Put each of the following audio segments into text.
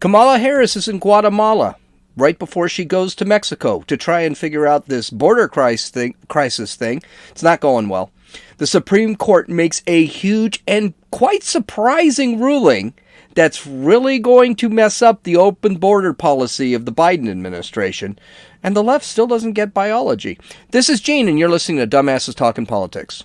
Kamala Harris is in Guatemala right before she goes to Mexico to try and figure out this border crisis thing. It's not going well. The Supreme Court makes a huge and quite surprising ruling that's really going to mess up the open border policy of the Biden administration. And the left still doesn't get biology. This is Gene, and you're listening to Dumbasses Talking Politics.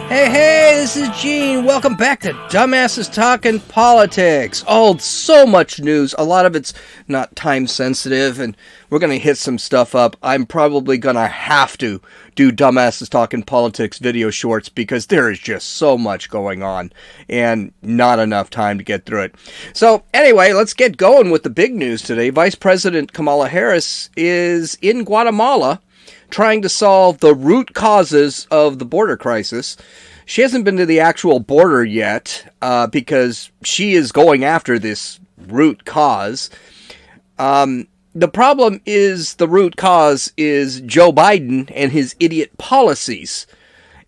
Hey, this is Gene. Welcome back to Dumbasses Talking Politics. Oh, so much news. A lot of it's not time sensitive, and we're going to hit some stuff up. I'm probably going to have to do Dumbasses Talking Politics video shorts because there is just so much going on and not enough time to get through it. So anyway, let's get going with the big news today. Vice President Kamala Harris is in Guatemala trying to solve the root causes of the border crisis. She hasn't been to the actual border yet because she is going after this root cause. The problem is the root cause is Joe Biden and his idiot policies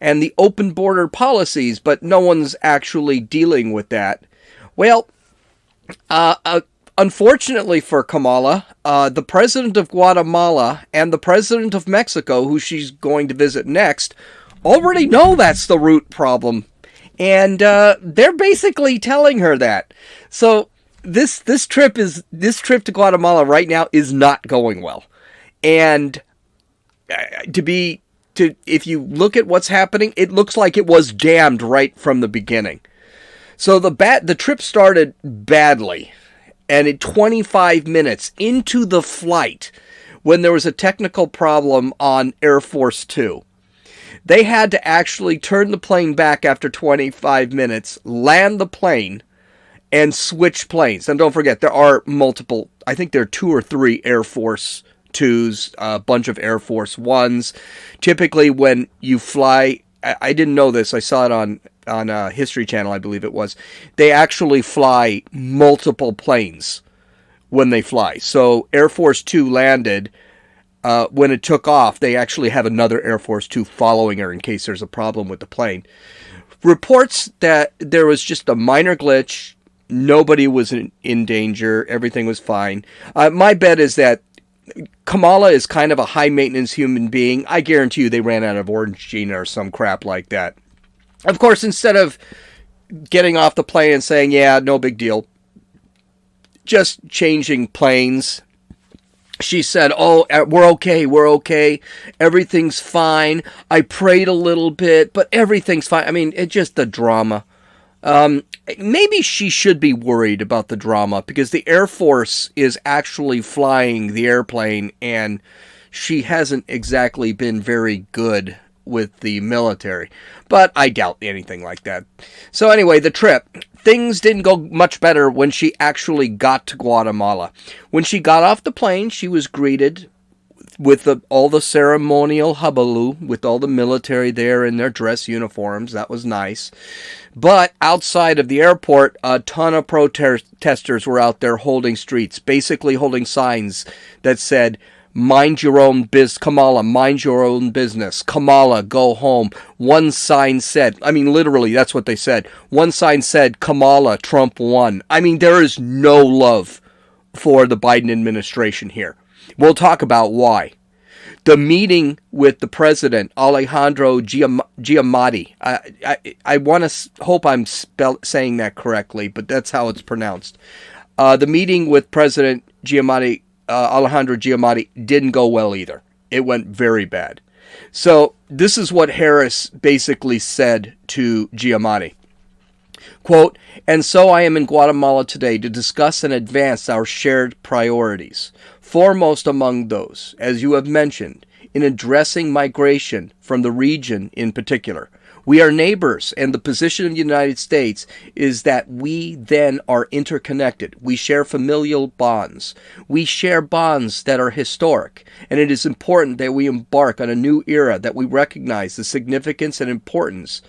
and the open border policies, but no one's actually dealing with that. Well, unfortunately for Kamala, the president of Guatemala and the president of Mexico, who she's going to visit next, already know that's the root problem. And they're basically telling her that. So this trip to Guatemala right now is not going well. And if you look at what's happening, it looks like it was damned right from the beginning. So the trip started badly. And at 25 minutes into the flight, when there was a technical problem on Air Force 2, they had to actually turn the plane back after 25 minutes, land the plane, and switch planes. And don't forget, there are multiple, I think there are 2 or 3 Air Force 2s, a bunch of Air Force 1s. Typically when you fly, I didn't know this, I saw it on History Channel, I believe it was. They actually fly multiple planes when they fly. So Air Force 2 landed. When it took off, they actually have another Air Force 2 following her in case there's a problem with the plane. Reports that there was just a minor glitch. Nobody was in danger. Everything was fine. My bet is that Kamala is kind of a high-maintenance human being. I guarantee you they ran out of orange Gina or some crap like that. Of course, instead of getting off the plane and saying, yeah, no big deal, just changing planes, she said, oh, we're okay, everything's fine. I prayed a little bit, but everything's fine. I mean, it's just the drama. Maybe she should be worried about the drama because the Air Force is actually flying the airplane and she hasn't exactly been very good with the military, but I doubt anything like that. So anyway, the trip. Things didn't go much better when she actually got to Guatemala. When she got off the plane, she was greeted with all the ceremonial hullabaloo, with all the military there in their dress uniforms. That was nice. But outside of the airport, a ton of protesters were out there holding streets, basically holding signs that said, mind your own business, Kamala, mind your own business. Kamala, go home. One sign said, I mean, literally, that's what they said. One sign said, Kamala, Trump won. I mean, there is no love for the Biden administration here. We'll talk about why. The meeting with the president, Alejandro Giamatti. I want to hope I'm saying that correctly, but that's how it's pronounced. The meeting with President Giamatti, Alejandro Giamatti, didn't go well either. It went very bad. So this is what Harris basically said to Giamatti. Quote, and so I am in Guatemala today to discuss and advance our shared priorities. Foremost among those, as you have mentioned, in addressing migration from the region in particular. We are neighbors, and the position of the United States is that we then are interconnected. We share familial bonds. We share bonds that are historic, and it is important that we embark on a new era, that we recognize the significance and importance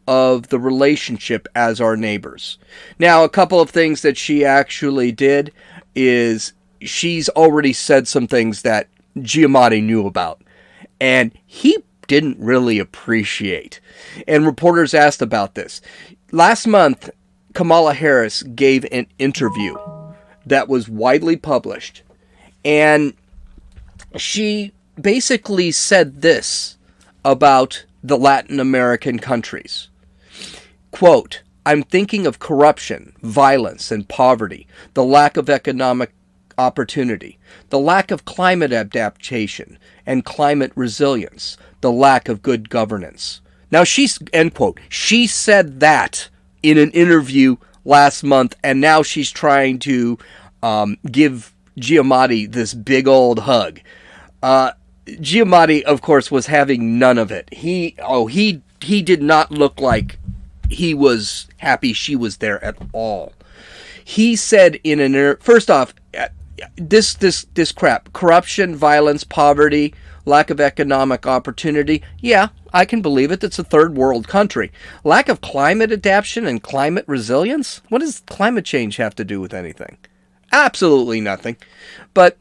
of the relationship as our neighbors. Now, a couple of things that she actually did is she's already said some things that Giamatti knew about, and he didn't really appreciate. And reporters asked about this. Last month, Kamala Harris gave an interview that was widely published, and she basically said this about the Latin American countries. Quote, I'm thinking of corruption, violence, and poverty, the lack of economic opportunity, the lack of climate adaptation and climate resilience, the lack of good governance. Now, end quote, she said that in an interview last month, and now she's trying to give Giamatti this big old hug. Giamatti, of course, was having none of it. He did not look like he was happy she was there at all. He said in an first off, this crap, corruption, violence, poverty, lack of economic opportunity. Yeah, I can believe it. It's a third world country. Lack of climate adaptation and climate resilience? What does climate change have to do with anything? Absolutely nothing. But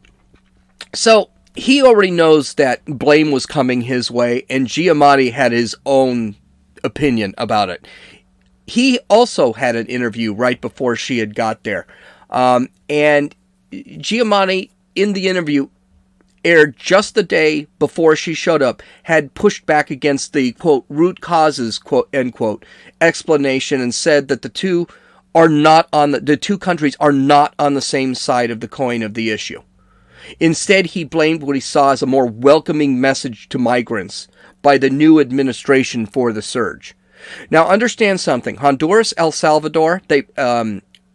so he already knows that blame was coming his way, and Giamatti had his own opinion about it. He also had an interview right before she had got there. And Giamatti, in the interview, aired just the day before she showed up, had pushed back against the, quote, root causes, quote, end quote, explanation, and said that the two countries are not on the same side of the coin of the issue. Instead, he blamed what he saw as a more welcoming message to migrants by the new administration for the surge. Now, understand something. Honduras, El Salvador,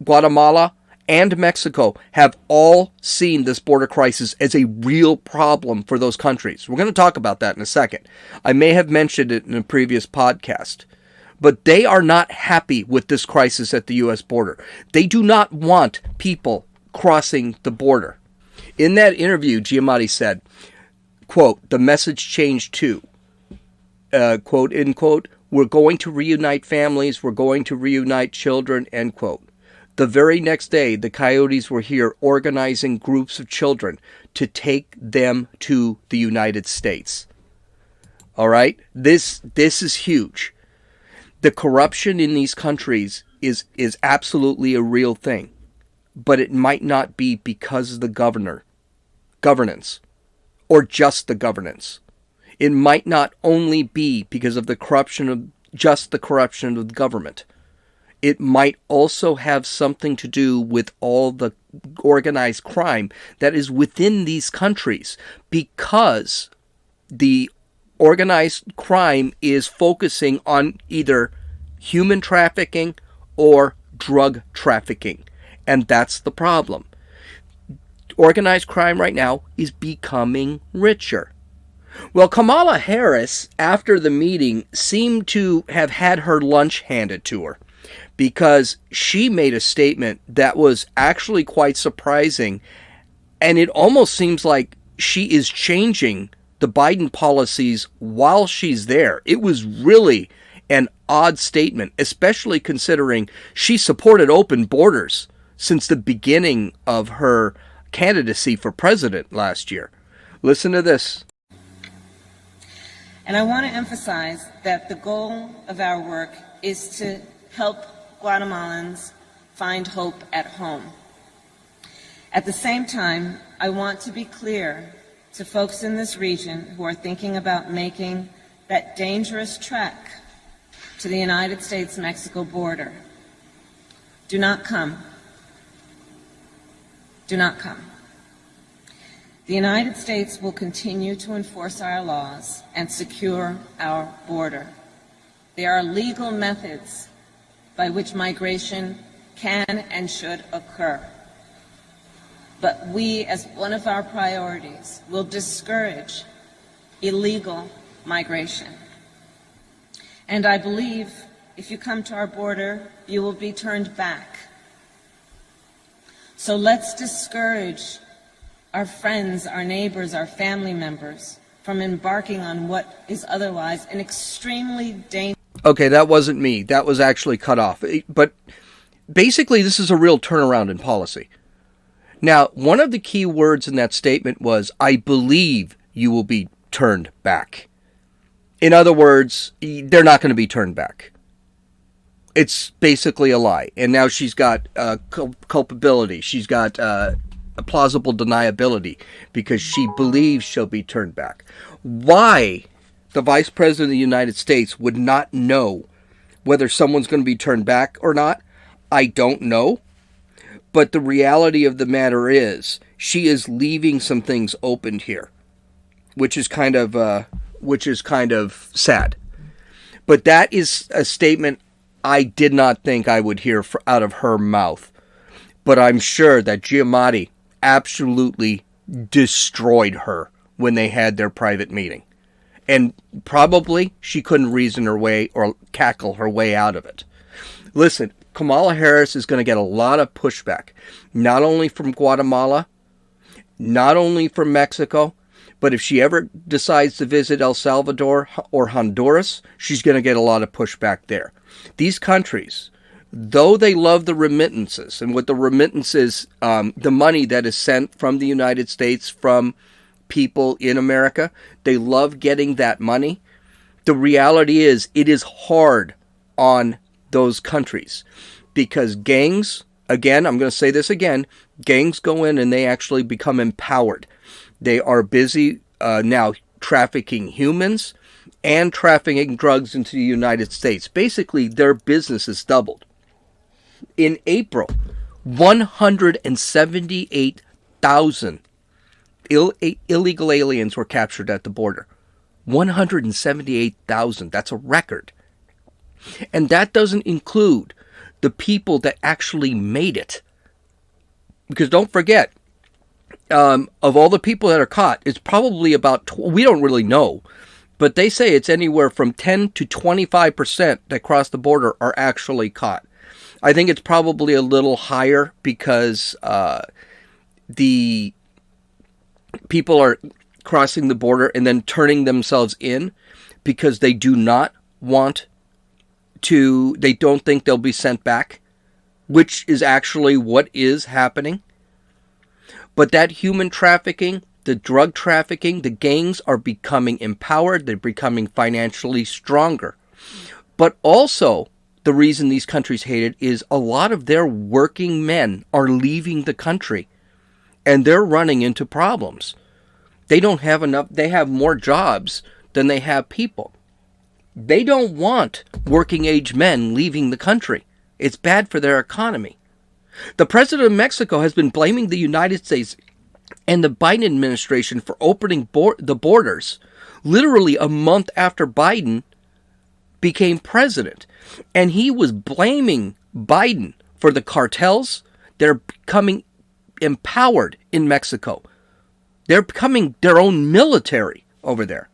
Guatemala, and Mexico have all seen this border crisis as a real problem for those countries. We're going to talk about that in a second. I may have mentioned it in a previous podcast. But they are not happy with this crisis at the U.S. border. They do not want people crossing the border. In that interview, Giamatti said, quote, the message changed too. Quote, end quote, we're going to reunite families, we're going to reunite children, end quote. The very next day, the Coyotes were here organizing groups of children to take them to the United States. All right? This is huge. The corruption in these countries is absolutely a real thing. But it might not be because of the governance, or just the governance. It might not only be because of the corruption of the government. It might also have something to do with all the organized crime that is within these countries, because the organized crime is focusing on either human trafficking or drug trafficking. And that's the problem. Organized crime right now is becoming richer. Well, Kamala Harris, after the meeting, seemed to have had her lunch handed to her, because she made a statement that was actually quite surprising, and it almost seems like she is changing the Biden policies while she's there. It was really an odd statement, especially considering she supported open borders since the beginning of her candidacy for president last year. Listen to this. And I want to emphasize that the goal of our work is to help Guatemalans find hope at home. At the same time, I want to be clear to folks in this region who are thinking about making that dangerous trek to the United States-Mexico border. Do not come. Do not come. The United States will continue to enforce our laws and secure our border. There are legal methods by which migration can and should occur. But we, as one of our priorities, will discourage illegal migration. And I believe if you come to our border, you will be turned back. So let's discourage our friends, our neighbors, our family members from embarking on what is otherwise an extremely dangerous... Okay, that wasn't me. That was actually cut off. But basically, this is a real turnaround in policy. Now, one of the key words in that statement was, I believe you will be turned back. In other words, they're not going to be turned back. It's basically a lie. And now she's got culpability. She's got a plausible deniability because she believes she'll be turned back. Why the Vice President of the United States would not know whether someone's going to be turned back or not, I don't know. But the reality of the matter is she is leaving some things opened here, which is kind of sad. But that is a statement I did not think I would hear out of her mouth. But I'm sure that Giamatti absolutely destroyed her when they had their private meeting. And probably she couldn't reason her way or cackle her way out of it. Listen, Kamala Harris is going to get a lot of pushback, not only from Guatemala, not only from Mexico, but if she ever decides to visit El Salvador or Honduras, she's going to get a lot of pushback there. These countries, though they love the remittances, and what the remittances, the money that is sent from the United States, from people in America, they love getting that money. The reality is it is hard on those countries because gangs, again, I'm going to say this again, gangs go in and they actually become empowered. They are busy now trafficking humans and trafficking drugs into the United States. Basically, their business is doubled. In April, 178,000 illegal aliens were captured at the border. 178,000. That's a record. And that doesn't include the people that actually made it. Because don't forget, of all the people that are caught, it's probably about, we don't really know, but they say it's anywhere from 10 to 25% that cross the border are actually caught. I think it's probably a little higher because the people are crossing the border and then turning themselves in because they do not want to, they don't think they'll be sent back, which is actually what is happening. But that human trafficking, the drug trafficking, the gangs are becoming empowered. They're becoming financially stronger. But also, the reason these countries hate it is a lot of their working men are leaving the country. And they're running into problems. They don't have enough, they have more jobs than they have people. They don't want working age men leaving the country. It's bad for their economy. The president of Mexico has been blaming the United States and the Biden administration for opening the borders literally a month after Biden became president. And he was blaming Biden for the cartels. They're becoming empowered in Mexico. They're becoming their own military over there.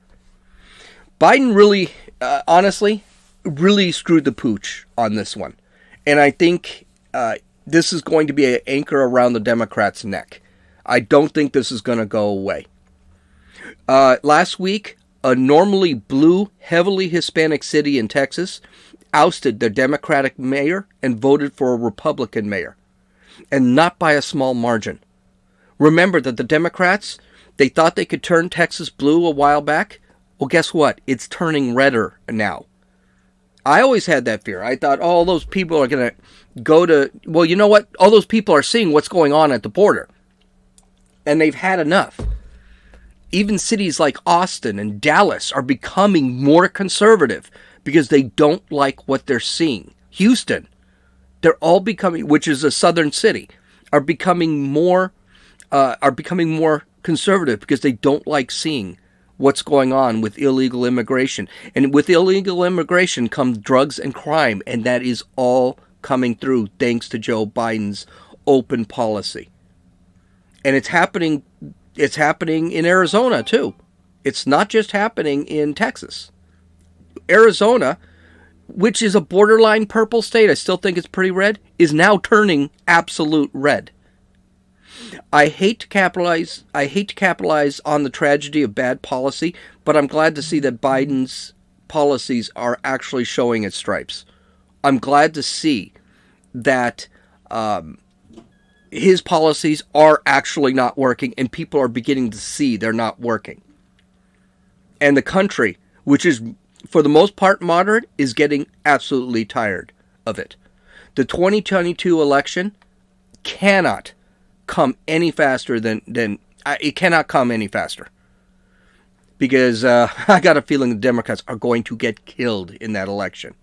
Biden really, honestly, really screwed the pooch on this one. And I think this is going to be an anchor around the Democrats' neck. I don't think this is going to go away. Last week, a normally blue, heavily Hispanic city in Texas ousted their Democratic mayor and voted for a Republican mayor. And not by a small margin. Remember that the Democrats, they thought they could turn Texas blue a while back. Well, guess what? It's turning redder now. I always had that fear. I thought, oh, those people are going to go to... Well, you know what? All those people are seeing what's going on at the border. And they've had enough. Even cities like Austin and Dallas are becoming more conservative because they don't like what they're seeing. Houston, they're all becoming, which is a southern city, are becoming more conservative because they don't like seeing what's going on with illegal immigration. And with illegal immigration comes drugs and crime, and that is all coming through thanks to Joe Biden's open policy. And it's happening in Arizona too. It's not just happening in Texas. Arizona, which is a borderline purple state, I still think it's pretty red, is now turning absolute red. I hate to capitalize on the tragedy of bad policy, but I'm glad to see that Biden's policies are actually showing its stripes. I'm glad to see that his policies are actually not working, and people are beginning to see they're not working. And the country, which is for the most part moderate, is getting absolutely tired of it. The 2022 election cannot come any faster than it cannot come any faster. Because I got a feeling the Democrats are going to get killed in that election.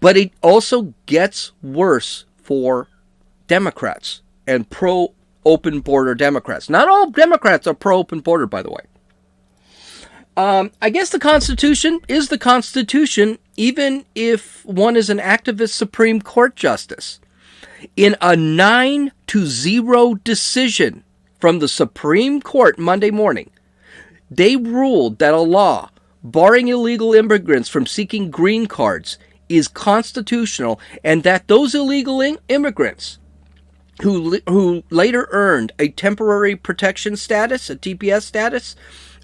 But it also gets worse for Democrats and pro-open border Democrats. Not all Democrats are pro-open border, by the way. I guess the Constitution is the Constitution, even if one is an activist Supreme Court justice. In a 9-0 decision from the Supreme Court Monday morning, they ruled that a law barring illegal immigrants from seeking green cards is constitutional, and that those illegal immigrants who later earned a temporary protection status, a TPS status,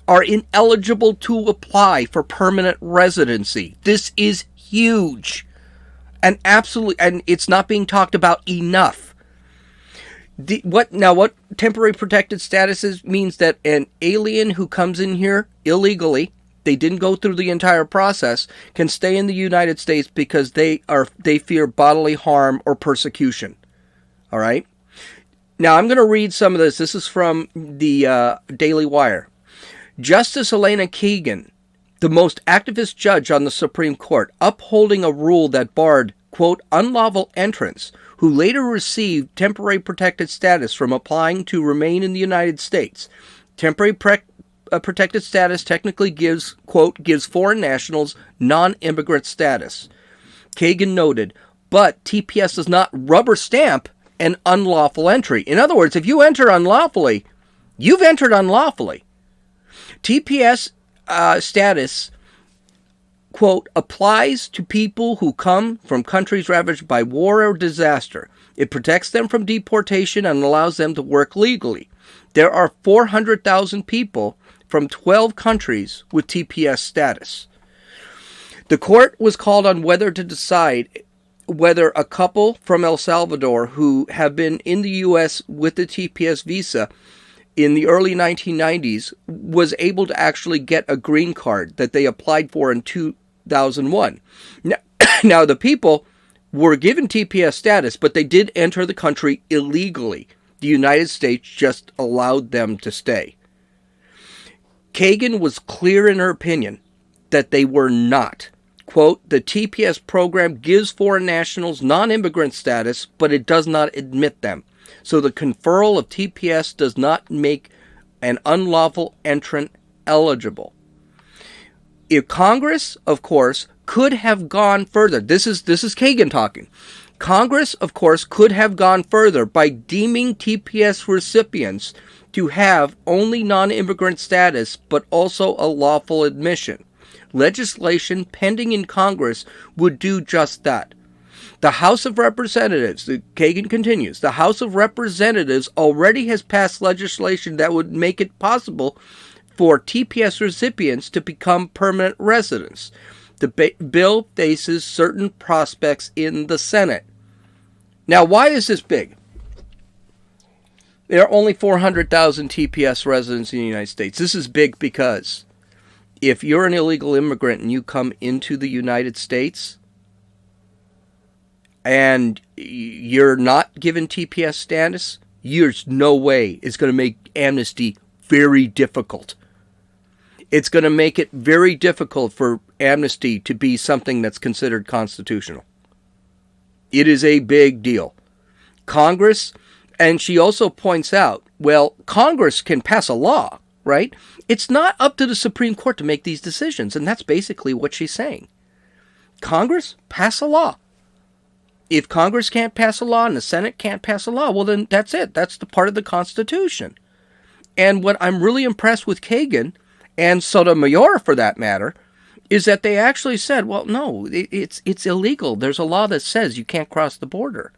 are ineligible to apply for permanent residency. This is huge. And it's not being talked about enough. What temporary protected status is means that an alien who comes in here illegally, they didn't go through the entire process, can stay in the United States because they fear bodily harm or persecution. All right? Now, I'm going to read some of this. This is from the Daily Wire. Justice Elena Kagan, the most activist judge on the Supreme Court, upholding a rule that barred, quote, unlawful entrants who later received temporary protected status from applying to remain in the United States. Temporary protected status technically gives foreign nationals non-immigrant status. Kagan noted, but TPS does not rubber stamp an unlawful entry. In other words, if you enter unlawfully, you've entered unlawfully. TPS status, quote, applies to people who come from countries ravaged by war or disaster. It protects them from deportation and allows them to work legally. There are 400,000 people from 12 countries with TPS status. The court was called on whether to decide whether a couple from El Salvador who have been in the U.S. with the TPS visa in the early 1990s was able to actually get a green card that they applied for in 2001. Now, the people were given TPS status, but they did enter the country illegally. The United States just allowed them to stay. Kagan was clear in her opinion that they were not. Quote, the TPS program gives foreign nationals non-immigrant status, but it does not admit them. So the conferral of TPS does not make an unlawful entrant eligible. If Congress, of course, could have gone further, this is Kagan talking. Congress, of course, could have gone further by deeming TPS recipients to have only non-immigrant status, but also a lawful admission. Legislation pending in Congress would do just that. The House of Representatives, Kagan continues, the House of Representatives already has passed legislation that would make it possible for TPS recipients to become permanent residents. The bill faces certain prospects in the Senate. Now, why is this big? There are only 400,000 TPS residents in the United States. This is big because if you're an illegal immigrant and you come into the United States and you're not given TPS status, there's no way it's going to make amnesty very difficult. It's going to make it very difficult for amnesty to be something that's considered constitutional. It is a big deal. Congress, and she also points out, well, Congress can pass a law, right? It's not up to the Supreme Court to make these decisions, and that's basically what she's saying. Congress, pass a law. If Congress can't pass a law and the Senate can't pass a law, well, then that's it. That's the part of the Constitution. And what I'm really impressed with Kagan, and Sotomayor for that matter, is that they actually said, well, no, it's illegal. There's a law that says you can't cross the border.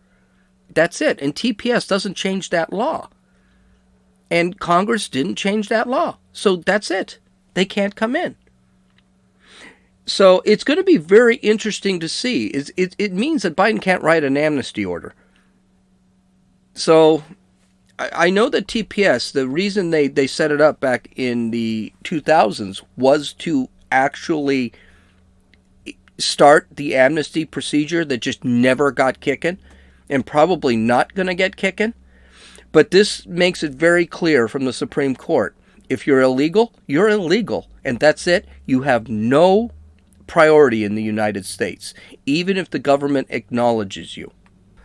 That's it. And TPS doesn't change that law. And Congress didn't change that law. So that's it. They can't come in. So it's going to be very interesting to see. It means that Biden can't write an amnesty order. So I know that TPS, the reason they set it up back in the 2000s was to actually start the amnesty procedure that just never got kicking and probably not going to get kicking. But this makes it very clear from the Supreme Court. If you're illegal, you're illegal. And that's it. You have no priority in the United States, even if the government acknowledges you.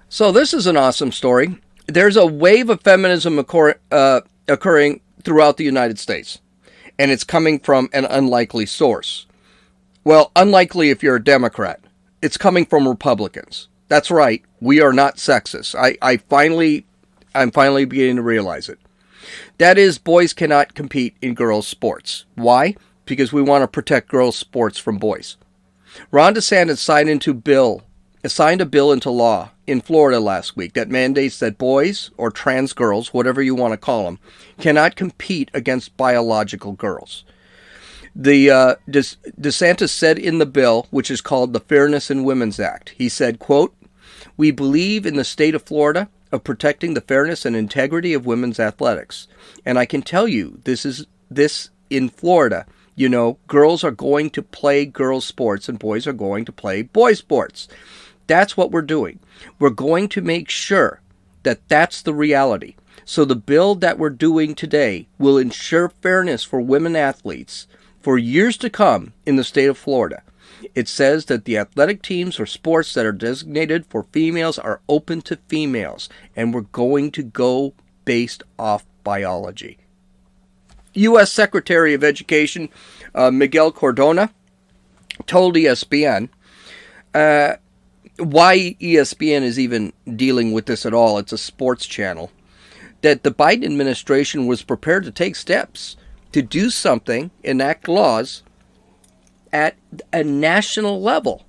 So this is an awesome story. There's a wave of feminism occurring throughout the United States. And it's coming from an unlikely source. Well, unlikely if you're a Democrat. It's coming from Republicans. That's right. We are not sexist. I'm finally beginning to realize it. That is, boys cannot compete in girls' sports. Why? Because we want to protect girls' sports from boys. Ron DeSantis signed a bill into law in Florida last week that mandates that boys, or trans girls, whatever you want to call them, cannot compete against biological girls. DeSantis said in the bill, which is called the Fairness in Women's Act, he said, quote, "We believe in the state of Florida of protecting the fairness and integrity of women's athletics. And I can tell you, this in Florida, you know, girls are going to play girls' sports and boys are going to play boys' sports. That's what we're doing. We're going to make sure that that's the reality. So the bill that we're doing today will ensure fairness for women athletes for years to come in the state of Florida. It says that the athletic teams or sports that are designated for females are open to females, and we're going to go based off biology." U.S. Secretary of Education Miguel Cardona told ESPN why ESPN is even dealing with this at all, it's a sports channel, that the Biden administration was prepared to take steps to do something, enact laws at a national level.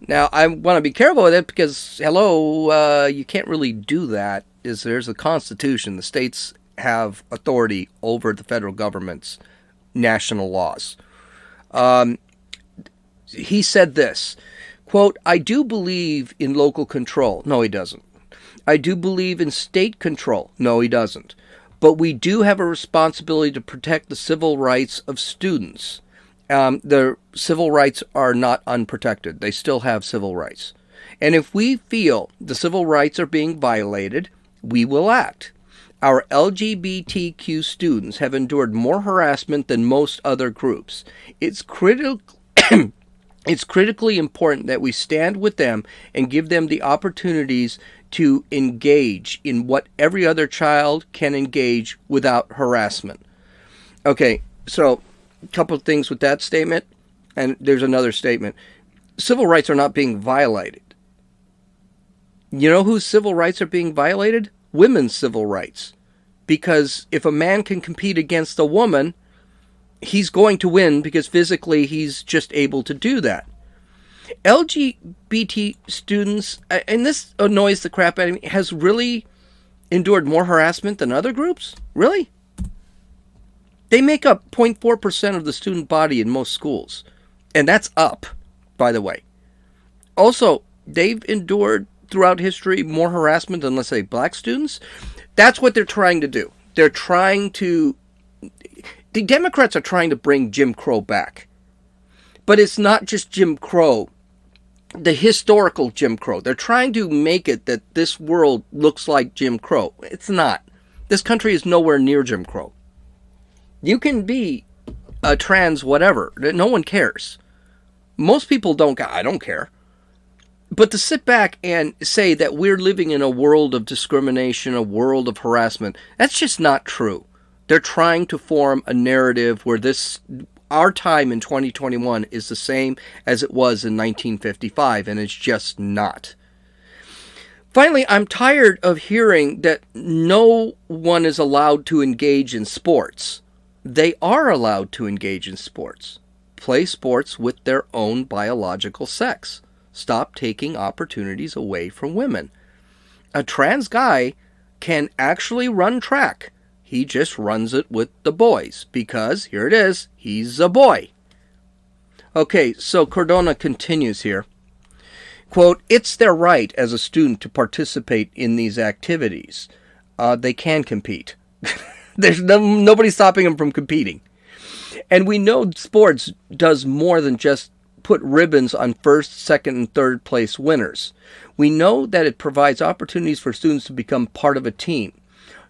Now, I want to be careful with it because, you can't really do that. There's a Constitution. The states have authority over the federal government's national laws. He said this, quote, "I do believe in local control." No, he doesn't. "I do believe in state control." No, he doesn't. "But we do have a responsibility to protect the civil rights of students." The civil rights are not unprotected. They still have civil rights. "And if we feel the civil rights are being violated, we will act. Our LGBTQ students have endured more harassment than most other groups. It's critically important that we stand with them and give them the opportunities to engage in what every other child can engage without harassment." Okay, so a couple of things with that statement, and there's another statement. Civil rights are not being violated. You know whose civil rights are being violated? Women's civil rights. Because if a man can compete against a woman, he's going to win because physically he's just able to do that. LGBT students, and this annoys the crap out of me, has really endured more harassment than other groups? Really? They make up 0.4% of the student body in most schools. And that's up, by the way. Also, they've endured throughout history more harassment than, let's say, black students. That's what they're trying to do. The Democrats are trying to bring Jim Crow back. But it's not just Jim Crow, the historical Jim Crow. They're trying to make it that this world looks like Jim Crow. It's not. This country is nowhere near Jim Crow. You can be a trans whatever. No one cares. Most people don't. I don't care. But to sit back and say that we're living in a world of discrimination, a world of harassment, that's just not true. They're trying to form a narrative where our time in 2021 is the same as it was in 1955, and it's just not. Finally, I'm tired of hearing that no one is allowed to engage in sports. They are allowed to engage in sports. Play sports with their own biological sex. Stop taking opportunities away from women. A trans guy can actually run track. He just runs it with the boys because, here it is, he's a boy. Okay, so Cardona continues here. Quote, "It's their right as a student to participate in these activities. They can compete. There's nobody stopping them from competing. And we know sports does more than just put ribbons on first, second, and third place winners. We know that it provides opportunities for students to become part of a team,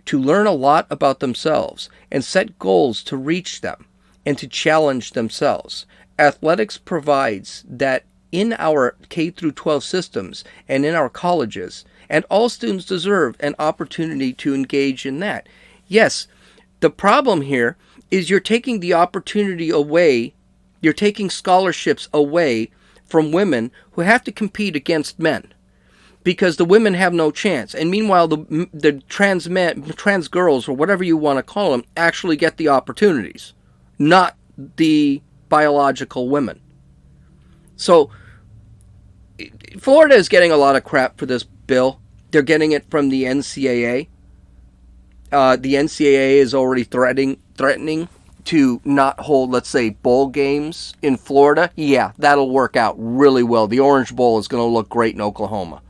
to learn a lot about themselves, and set goals to reach them, and to challenge themselves. Athletics provides that in our K through 12 systems and in our colleges, and all students deserve an opportunity to engage in that. Yes, the problem here is you're taking the opportunity away, you're taking scholarships away from women who have to compete against men, because the women have no chance. And meanwhile, the trans girls, or whatever you want to call them, actually get the opportunities, not the biological women. So Florida is getting a lot of crap for this bill. They're getting it from the NCAA. The NCAA is already threatening to not hold, let's say, bowl games in Florida. Yeah, that'll work out really well. The Orange Bowl is going to look great in Oklahoma.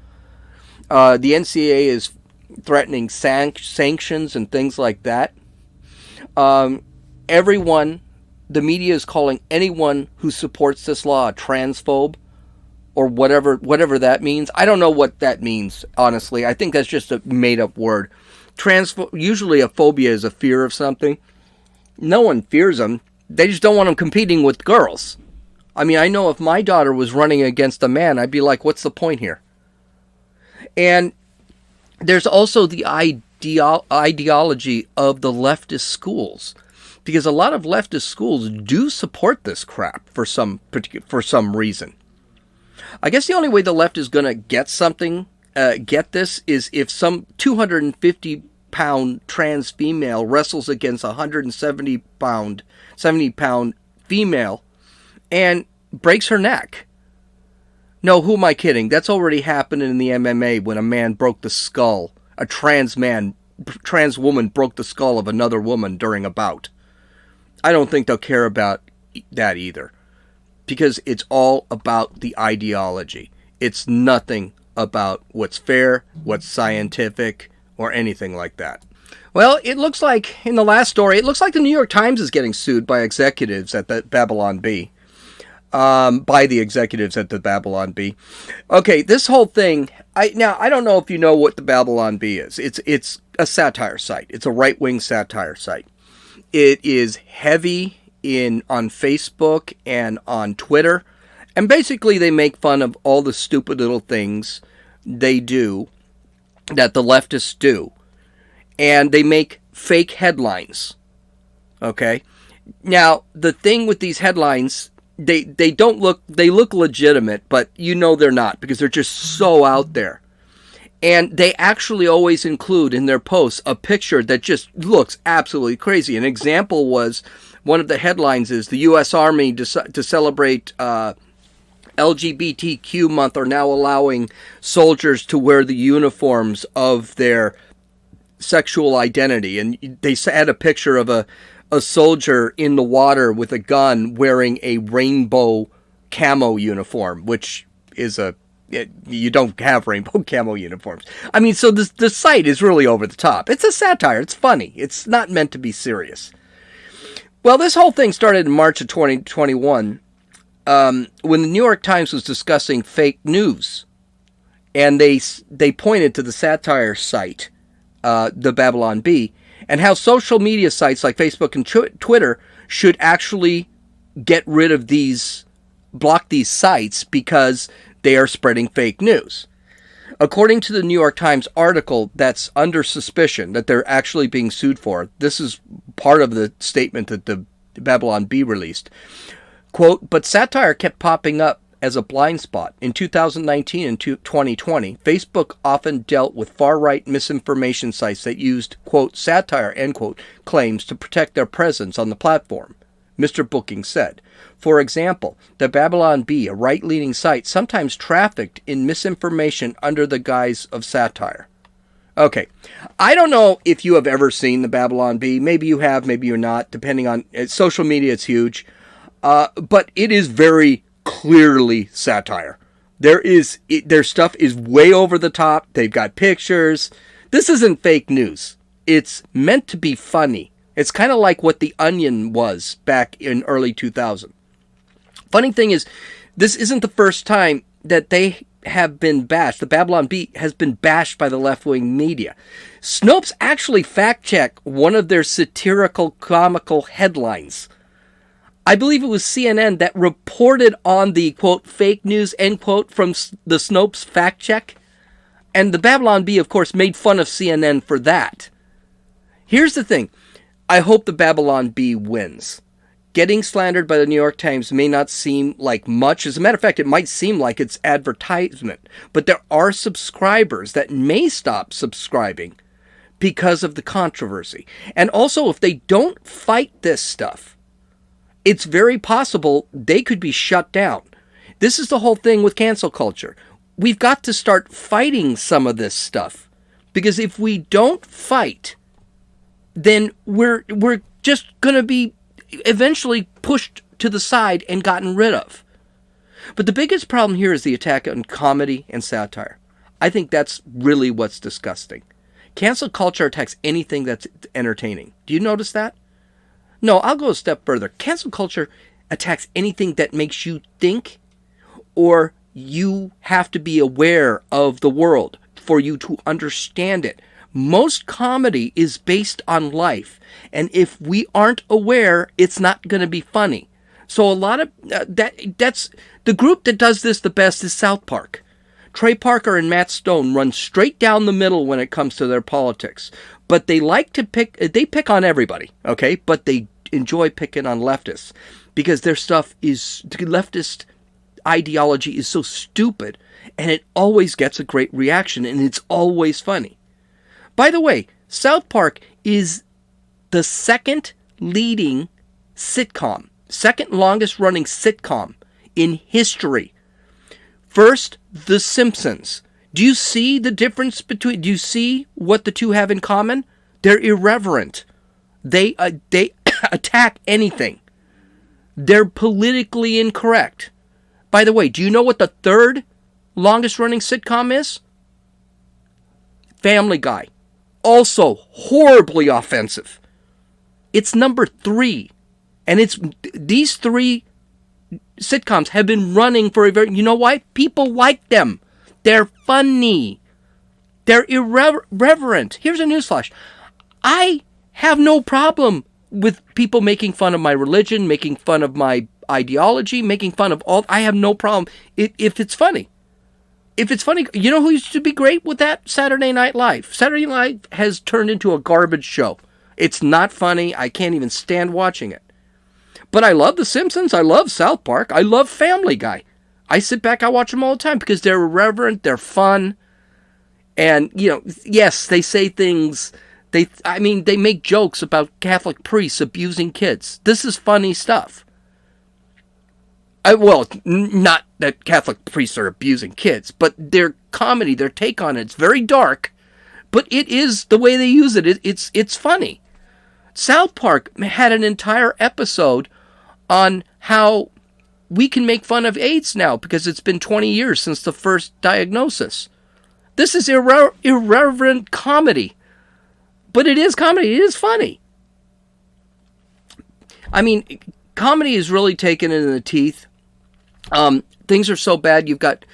The NCAA is threatening sanctions and things like that. Everyone, the media is calling anyone who supports this law a transphobe, or whatever that means. I don't know what that means, honestly. I think that's just a made-up word. Usually a phobia is a fear of something. No one fears them. They just don't want them competing with girls. I mean, I know if my daughter was running against a man, I'd be like, what's the point here? And there's also the ideology of the leftist schools, because a lot of leftist schools do support this crap for some reason. I guess the only way the left is going to get this is if some 250-pound trans female wrestles against a 170-pound female and breaks her neck. No, who am I kidding? That's already happened in the MMA when a man broke the skull. A trans woman broke the skull of another woman during a bout. I don't think they'll care about that either, because it's all about the ideology. It's nothing about what's fair, what's scientific, or anything like that. Well, it looks like, in the last story, it looks like the New York Times is getting sued by executives at the Babylon Bee. By the executives at the Babylon Bee. Okay, this whole thing, I don't know if you know what the Babylon Bee is. It's a satire site. It's a right-wing satire site. It is heavy on Facebook and on Twitter. And basically they make fun of all the stupid little things they do, that the leftists do. And they make fake headlines. Okay? Now, the thing with these headlines, they look legitimate, but you know they're not, because they're just so out there. And they actually always include in their posts a picture that just looks absolutely crazy. An example was, one of the headlines is, the U.S. Army to celebrate LGBTQ month are now allowing soldiers to wear the uniforms of their sexual identity. And they had a picture of a soldier in the water with a gun wearing a rainbow camo uniform, which is you don't have rainbow camo uniforms. I mean, so the site is really over the top. It's a satire. It's funny. It's not meant to be serious. Well, this whole thing started in March of 2021 when the New York Times was discussing fake news. And they pointed to the satire site, the Babylon Bee, and how social media sites like Facebook and Twitter should actually get rid of block these sites because they are spreading fake news. According to the New York Times article that's under suspicion that they're actually being sued for, this is part of the statement that the Babylon Bee released. Quote, but satire kept popping up as a blind spot. In 2019 and 2020, Facebook often dealt with far-right misinformation sites that used, quote, satire, end quote, claims to protect their presence on the platform, Mr. Booking said. For example, the Babylon Bee, a right-leaning site, sometimes trafficked in misinformation under the guise of satire. Okay, I don't know if you have ever seen the Babylon Bee. Maybe you have, maybe you're not, depending on social media. It's huge, but it is very clearly satire. Their stuff is way over the top. They've got pictures. This isn't fake news. It's meant to be funny. It's kind of like what The Onion was back in early 2000. Funny thing is, This isn't the first time that they have been bashed. The Babylon Bee has been bashed by the left-wing media. Snopes actually fact-checked one of their satirical, comical headlines. I believe it was CNN that reported on the, quote, fake news, end quote, from the Snopes fact-check. And the Babylon Bee, of course, made fun of CNN for that. Here's the thing. I hope the Babylon Bee wins. Getting slandered by the New York Times may not seem like much. As a matter of fact, it might seem like it's advertisement. But there are subscribers that may stop subscribing because of the controversy. And also, if they don't fight this stuff, it's very possible they could be shut down. This is the whole thing with cancel culture. We've got to start fighting some of this stuff. Because if we don't fight, then we're just going to be eventually pushed to the side and gotten rid of. But the biggest problem here is the attack on comedy and satire. I think that's really what's disgusting. Cancel culture attacks anything that's entertaining. Do you notice that? No, I'll go a step further. Cancel culture attacks anything that makes you think, or you have to be aware of the world for you to understand it. Most comedy is based on life, and if we aren't aware, it's not going to be funny. So a lot of that's the group that does this the best is South Park. Trey Parker and Matt Stone run straight down the middle when it comes to their politics, but they like to pick on everybody, okay? But they enjoy picking on leftists because their stuff is, the leftist ideology is so stupid, and it always gets a great reaction, and it's always funny. By the way, South Park is the second leading sitcom, second longest running sitcom in history. First, The Simpsons. Do you see the difference between, do you see what the two have in common? They're irreverent. They attack anything. They're politically incorrect. By the way, do you know what the third longest running sitcom is? Family Guy. Also horribly offensive. It's number 3. And these 3 sitcoms have been running for a very, you know why? People like them. They're funny. They're irreverent. Here's a newsflash. I have no problem with people making fun of my religion, making fun of my ideology, making fun of all. I have no problem if it's funny. If it's funny, you know who used to be great with that? Saturday Night Live. Saturday Night Live has turned into a garbage show. It's not funny. I can't even stand watching it. But I love The Simpsons. I love South Park. I love Family Guy. I sit back, I watch them all the time because they're irreverent, they're fun. And, you know, yes, they say things. They make jokes about Catholic priests abusing kids. This is funny stuff. Not that Catholic priests are abusing kids, but their comedy, their take on it's very dark, but it is the way they use it. It's funny. South Park had an entire episode on how we can make fun of AIDS now because it's been 20 years since the first diagnosis. This is irreverent comedy, but it is comedy. It is funny. I mean, comedy is really taken in the teeth. Things are so bad, you've got,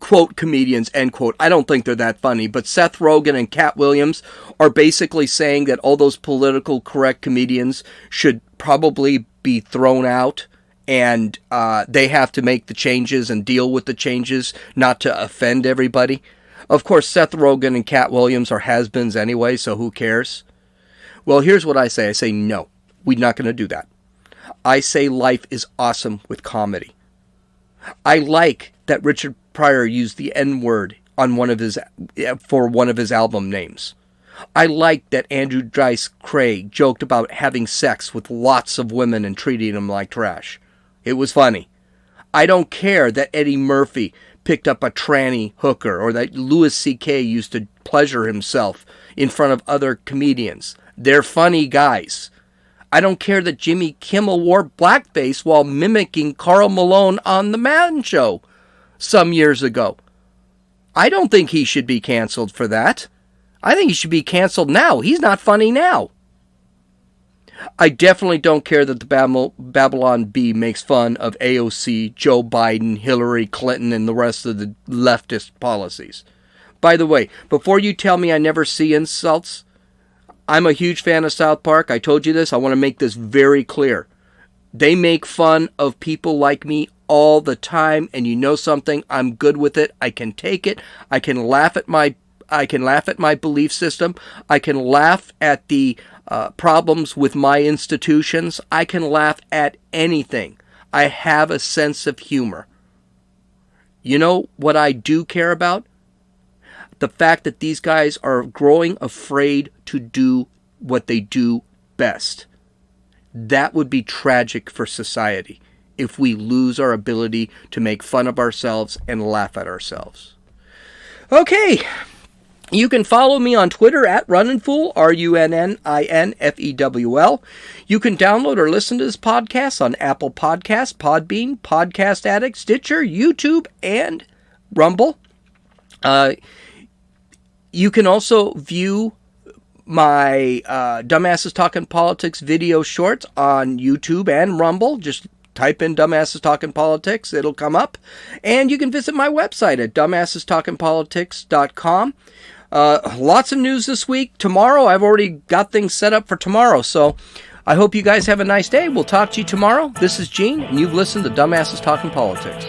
quote, comedians, end quote. I don't think they're that funny, but Seth Rogen and Cat Williams are basically saying that all those political correct comedians should probably be thrown out, and they have to make the changes and deal with the changes, not to offend everybody. Of course, Seth Rogen and Cat Williams are has-beens anyway, so who cares? Well, here's what I say. I say, no, we're not going to do that. I say life is awesome with comedy. I like that Richard Pryor used the N-word on for one of his album names. I like that Andrew Dice Clay joked about having sex with lots of women and treating them like trash. It was funny. I don't care that Eddie Murphy picked up a tranny hooker or that Louis C.K. used to pleasure himself in front of other comedians. They're funny guys. I don't care that Jimmy Kimmel wore blackface while mimicking Karl Malone on The Madden Show some years ago. I don't think he should be canceled for that. I think he should be canceled now. He's not funny now. I definitely don't care that the Babylon Bee makes fun of AOC, Joe Biden, Hillary Clinton, and the rest of the leftist policies. By the way, before you tell me I never see insults, I'm a huge fan of South Park. I told you this. I want to make this very clear. They make fun of people like me all the time, and you know something? I'm good with it. I can take it. I can laugh at my belief system. I can laugh at the problems with my institutions. I can laugh at anything. I have a sense of humor. You know what I do care about? The fact that these guys are growing afraid to do what they do best. That would be tragic for society if we lose our ability to make fun of ourselves and laugh at ourselves. Okay. You can follow me on Twitter at RunninFool, RUNNINFEWL. You can download or listen to this podcast on Apple Podcasts, Podbean, Podcast Addict, Stitcher, YouTube, and Rumble. You can also view my Dumbasses Talking Politics video shorts on YouTube and Rumble. Just type in Dumbasses Talking Politics. It'll come up. And you can visit my website at dumbassestalkingpolitics.com. Lots of news this week. Tomorrow, I've already got things set up for tomorrow. So I hope you guys have a nice day. We'll talk to you tomorrow. This is Gene, and you've listened to Dumbasses Talking Politics.